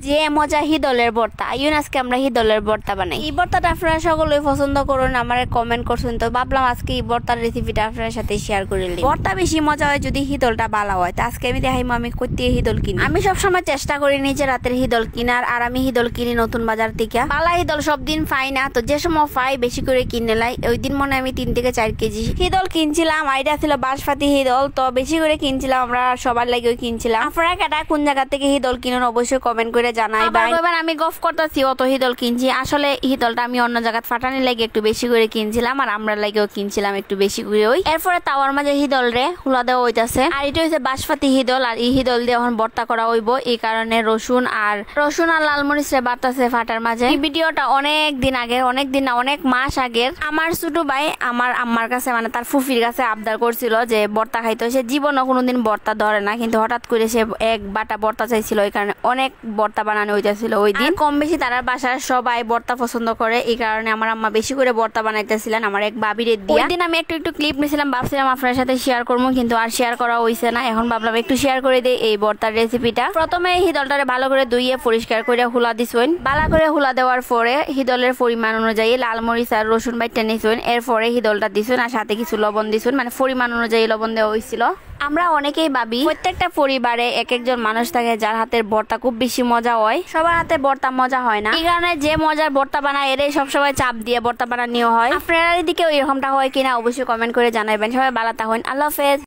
যে মজা হিদলের ভর্তা আইন আজকে আমরা হিদলের ভর্তা বানাই। এই ভর্তাটা আপনারা সকলেই পছন্দ করুন, আমার কমেন্ট করছেন, তো ভাবলাম আজকে এই ভর্তার রেসিপিটা আপনার সাথে শেয়ার করে নিই। ভর্তা বেশি মজা হয় যদি হিদলটা ভালো হয়। তো আজকে আমি দেখাইমু আমি কইতে হিদল কিনি। আমি সবসময় চেষ্টা করি নিজে রাতের হিদল কিনার, আর আমি হিদল কিনি নতুন বাজার থেকে। পালা হিদল সব দিন পাই না, তো যে সময় পাই বেশি করে কিনে লাই। ওই দিন মনে আমি 3 থেকে 4 কেজি হিদল কিনছিলাম। আইডিয়া ছিল বাসপাতি হিদল, তো বেশি করে কিনছিলাম, আমরা সবার লাগেও কিনছিলাম। আপনারা কেটা কোন জায়গা থেকে হিদল কিনুন অবশ্যই কমেন্ট করে জানাই। আমি গফ করতেছি অত হিদল কিনছি, আসলে হিদলটা আমি অন্য জায়গায় ফাটানি লাগে একটু বেশি করে কিনছিলাম, আর আমরা লাগেও কিনছিলাম একটু বেশি করে। ওই এরপরে তাওয়ার মাঝে হিদল রে হুলা দেওয়া হইতাছে, আর এটা হচ্ছে বাসপাতি হিদল, আর এই হিদল দিয়ে এখন ভর্তা করা হইব। এই কারণে রসুন আর লাল মরিচ রে বাড়তাছে ফাটার মাঝে। এই ভিডিওটা অনেক দিন আগের, অনেক মাস আগের। আমার ছোট ভাই আমার আম্মার কাছে মানে তার ফুফির কাছে আবদার করছিল যে ভর্তা খাইতে। সে জীবনও কোনোদিন ভর্তা ধরে না, কিন্তু হঠাৎ করে সে এক বাটা ভর্তা চাইছিল, এই কারণে অনেক ভর্তা বানানো হইতেছিল। ওই দিন কম বেশি তারা বাসার সবাই ভর্তা পছন্দ করে, এই কারণে আমার আম্মা বেশি করে ভর্তা বানাইতেছিলেন আমার এক বাবিরে দিয়ে। ওই দিন আমি একটু ক্লিপ নিয়েছিলাম, ভাবছিলাম আপনার সাথে শেয়ার করবো, কিন্তু আর শেয়ার করা হইছে না। এখন ভাবলাম একটু শেয়ার করে দেই এই ভর্তার রেসিপিটা। প্রথমে হিদলটারে ভালো করে ধুইয়ে পরিষ্কার করে হুলা দিছেন। ভালো করে হুলা দেওয়ার পরে হিদলের পরিমাণ অনুযায়ী লাল মরিচ আর রসুন বাইটা নিছেন। এরপরে হিদলটা দিছেন আর সাথে কিছু লবণ দিছেন, মানে পরিমাণ অনুযায়ী লবণ দেওয়া হয়েছিল। আমরা অনেকেই ভাবি প্রত্যেকটা পরিবারে এক একজন মানুষ থাকে যার হাতের ভর্তা খুব বেশি মজা হয়, সবার হাতে ভর্তা মজা হয় না। এই কারণে যে মজার ভর্তা বানায় এরাই সবসময় চাপ দিয়ে ভর্তা বানানো হয়। আপনার দিকেও এরকমটা হয় কিনা অবশ্যই কমেন্ট করে জানাবেন। সবাই ভালো থাকুন, আল্লাহ হাফেজ।